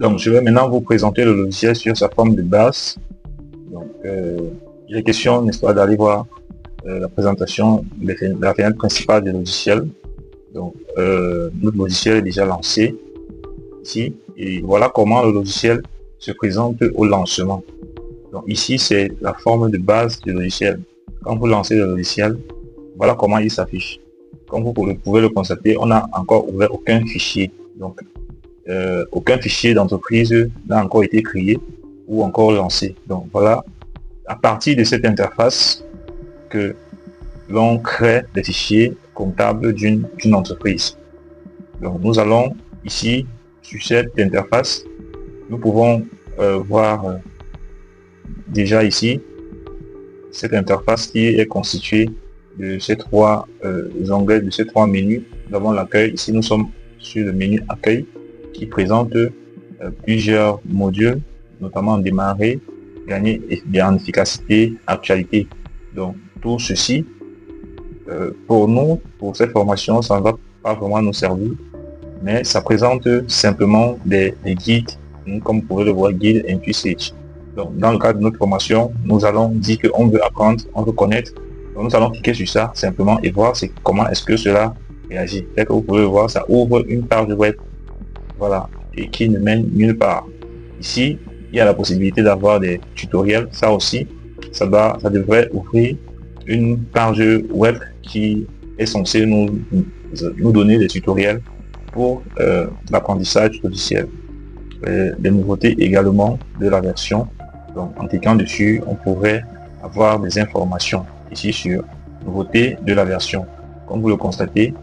Donc, je vais maintenant vous présenter le logiciel sur sa forme de base. Donc, il est question, n'est-ce pas, d'aller voir la présentation de la fenêtre principale du logiciel. Donc, notre logiciel est déjà lancé ici. Et voilà comment le logiciel se présente au lancement. Donc, ici, c'est la forme de base du logiciel. Quand vous lancez le logiciel, voilà comment il s'affiche. Comme vous pouvez le constater, on n'a encore ouvert aucun fichier. Donc, aucun fichier d'entreprise n'a encore été créé ou encore lancé. Donc voilà, à partir de cette interface que l'on crée des fichiers comptables d'une entreprise. Donc nous allons ici sur cette interface, nous pouvons voir déjà ici cette interface qui est constituée de ces trois onglets, de ces trois menus. Nous avons l'accueil. Ici nous sommes sur le menu accueil qui présente plusieurs modules, notamment démarrer, gagner en efficacité, actualité. Donc tout ceci, pour nous, pour cette formation, ça ne va pas vraiment nous servir, mais ça présente simplement des guides, comme vous pouvez le voir, guide Intuit. Donc dans le cadre de notre formation, nous allons dire qu'on veut apprendre, on veut connaître. Donc nous allons cliquer sur ça simplement et voir comment est-ce que cela réagit. Dès que vous pouvez le voir, ça ouvre une page web. Voilà, et qui ne mène nulle part. Ici, il y a la possibilité d'avoir des tutoriels. Ça aussi, ça devrait ouvrir une page web qui est censée nous donner des tutoriels pour l'apprentissage logiciel. Des nouveautés également de la version. Donc, en cliquant dessus, on pourrait avoir des informations ici sur nouveautés de la version. Comme vous le constatez,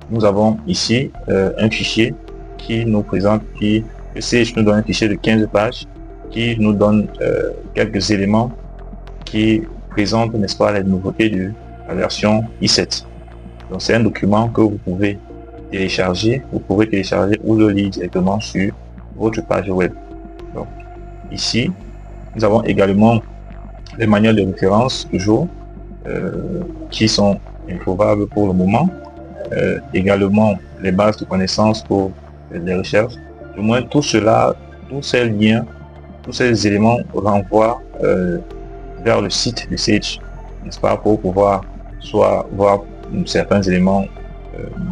nous avons ici un fichier qui nous présente, qui nous donne un fichier de 15 pages, qui nous donne quelques éléments qui présentent, n'est-ce pas, les nouveautés de la version i7. Donc c'est un document que vous pouvez télécharger, ou le lire directement sur votre page web. Donc ici, nous avons également les manuels de référence, toujours, qui sont introuvables pour le moment. Également les bases de connaissances pour les recherches. Du moins tout cela, tous ces liens, tous ces éléments renvoient vers le site de Sage, n'est-ce pas, pour pouvoir soit voir certains éléments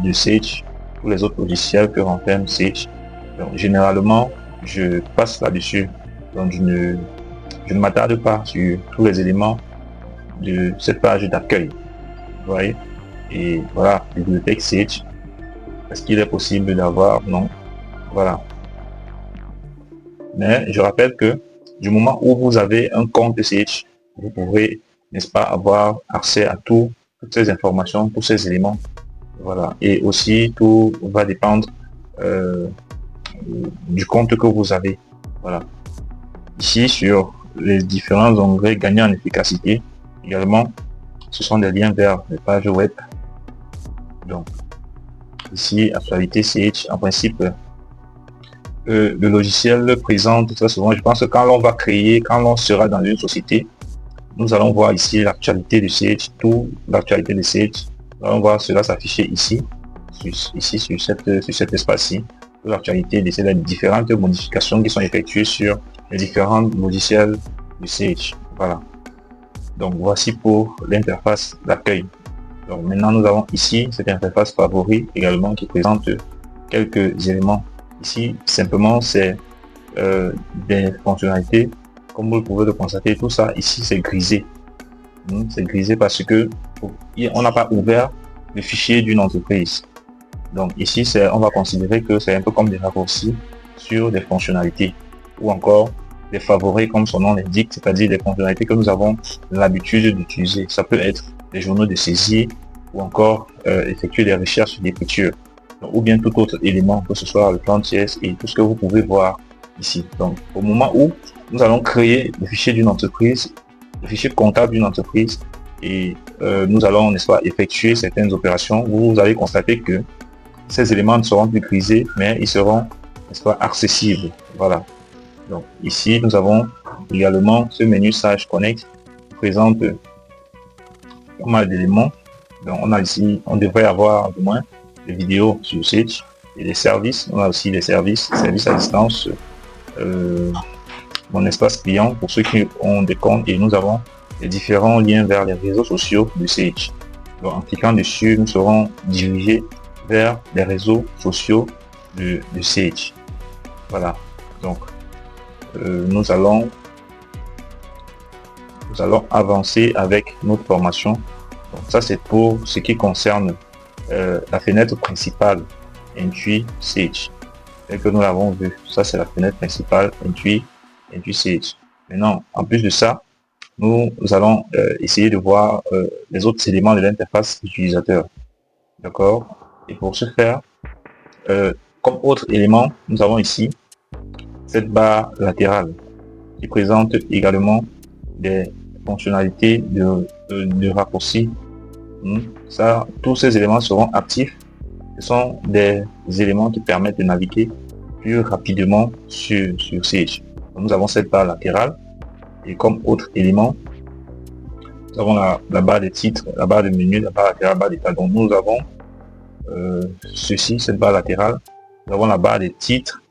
de Sage ou les autres logiciels que renferme Sage. Donc généralement je passe là-dessus, donc je ne m'attarde pas sur tous les éléments de cette page d'accueil. Vous voyez, et voilà, bibliothèque Sage. Est-ce qu'il est possible d'avoir? Non. Voilà. Mais je rappelle que du moment où vous avez un compte Sage, vous pourrez, n'est-ce pas, avoir accès à toutes ces informations, tous ces éléments. Voilà. Et aussi, tout va dépendre du compte que vous avez. Voilà. Ici, sur les différents onglets gagner en efficacité, également, ce sont des liens vers les pages web. Donc, ici, actualité Sage, en principe, le logiciel le présente très souvent. Je pense que quand l'on sera dans une société, nous allons voir ici l'actualité de Sage, toute l'actualité de Sage. Nous allons voir cela s'afficher ici, sur cet espace-ci, l'actualité de ces différentes modifications qui sont effectuées sur les différents logiciels de Sage. Voilà. Donc voici pour l'interface d'accueil. Donc maintenant nous avons ici cette interface favori également qui présente quelques éléments. Ici simplement c'est des fonctionnalités, comme vous pouvez le constater. Tout ça ici c'est grisé. C'est grisé parce que on n'a pas ouvert le fichier d'une entreprise. Donc ici on va considérer que c'est un peu comme des raccourcis sur des fonctionnalités ou encore des favoris comme son nom l'indique, c'est-à-dire des fonctionnalités que nous avons l'habitude d'utiliser. Ça peut être des journaux de saisie ou encore effectuer des recherches d'écriture, ou bien tout autre élément, que ce soit le plan de TS et tout ce que vous pouvez voir ici. Donc au moment où nous allons créer le fichier d'une entreprise, le fichier comptable d'une entreprise, et nous allons, n'est-ce pas, effectuer certaines opérations, vous allez constater que ces éléments ne seront plus grisés, mais ils seront, n'est-ce pas, accessibles. Voilà. Donc ici nous avons également ce menu Sage Connect qui présente pas mal d'éléments. Donc on a ici, on devrait avoir du moins des vidéos sur Sage et des services. On a aussi des services à distance mon espace client pour ceux qui ont des comptes, et nous avons les différents liens vers les réseaux sociaux de Sage. Donc en cliquant dessus, nous serons dirigés vers les réseaux sociaux de Sage. Voilà. Donc nous allons avancer avec notre formation. Donc ça, c'est pour ce qui concerne la fenêtre principale Intui Sage, et que nous l'avons vu. Ça, c'est la fenêtre principale Intui Sage. Maintenant, en plus de ça, nous allons essayer de voir les autres éléments de l'interface utilisateur. D'accord? Et pour ce faire, comme autre élément, nous avons ici cette barre latérale qui présente également des fonctionnalités de raccourci. Ça, tous ces éléments seront actifs. Ce sont des éléments qui permettent de naviguer plus rapidement sur Sage. Donc, nous avons cette barre latérale, et comme autre élément, nous avons la barre des titres, la barre de menu, la barre latérale, la barre d'état. Donc nous avons ceci, cette barre latérale. Nous avons la barre des titres.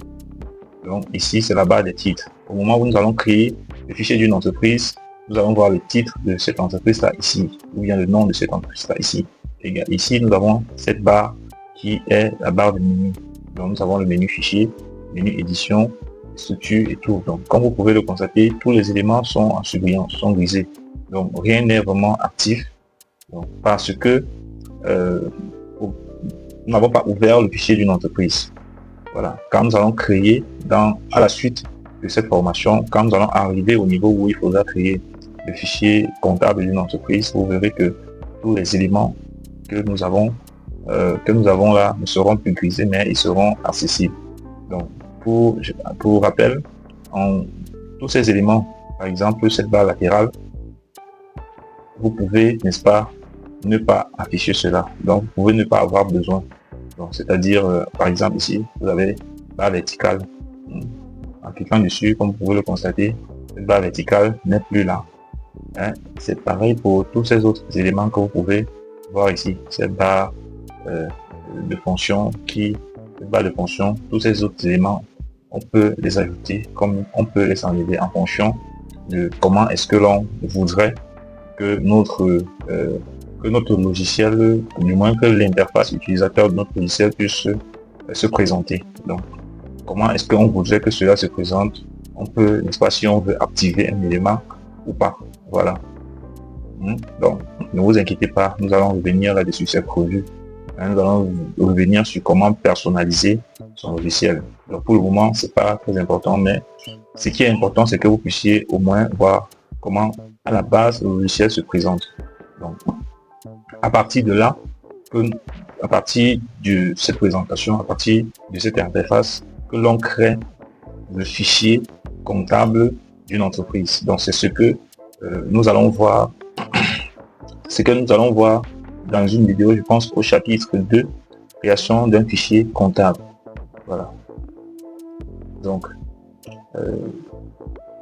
Donc ici, c'est la barre des titres. Au moment où nous allons créer le fichier d'une entreprise, nous allons voir le titre de cette entreprise là ici, ou bien le nom de cette entreprise là ici. Et ici, nous avons cette barre qui est la barre de menu. Donc nous avons le menu fichier, menu édition, structure et tout. Donc comme vous pouvez le constater, tous les éléments sont en surbrillant, sont grisés. Donc rien n'est vraiment actif. Donc, parce que nous n'avons pas ouvert le fichier d'une entreprise. Voilà. Quand nous allons créer à la suite de cette formation, quand nous allons arriver au niveau où il faudra créer le fichier comptable d'une entreprise, vous verrez que tous les éléments que nous avons là ne seront plus grisés, mais ils seront accessibles. Donc pour rappel, tous ces éléments, par exemple cette barre latérale, vous pouvez, n'est-ce pas, ne pas afficher cela. Donc vous pouvez ne pas avoir besoin. Donc c'est-à-dire par exemple ici vous avez barre verticale. En cliquant dessus, comme vous pouvez le constater, cette barre verticale n'est plus là. C'est pareil pour tous ces autres éléments que vous pouvez voir ici. Cette barre de fonction tous ces autres éléments, on peut les ajouter comme on peut les enlever en fonction de comment est-ce que l'on voudrait que notre logiciel, ou du moins que l'interface utilisateur de notre logiciel puisse se présenter. Donc, comment est-ce qu'on voudrait que cela se présente? On peut, n'est-ce pas, si on veut activer un élément ou pas. Voilà. Donc, ne vous inquiétez pas, nous allons revenir là-dessus, c'est prévu. Nous allons revenir sur comment personnaliser son logiciel. Donc, pour le moment, c'est pas très important, mais ce qui est important, c'est que vous puissiez au moins voir comment, à la base, le logiciel se présente. Donc, à partir de là, à partir de cette présentation, à partir de cette interface, que l'on crée le fichier comptable d'une entreprise. Donc, c'est ce que nous allons voir. Ce que nous allons voir dans une vidéo, je pense au chapitre 2, création d'un fichier comptable. Voilà. Donc,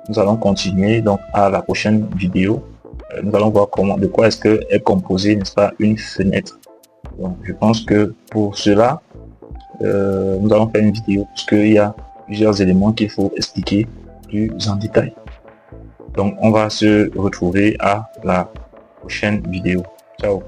nous allons continuer donc à la prochaine vidéo. Nous allons voir de quoi est-ce que est composée, n'est-ce pas, une fenêtre. Donc, je pense que pour cela, nous allons faire une vidéo parce qu'il y a plusieurs éléments qu'il faut expliquer plus en détail. Donc, on va se retrouver à la prochaine vidéo. Ciao.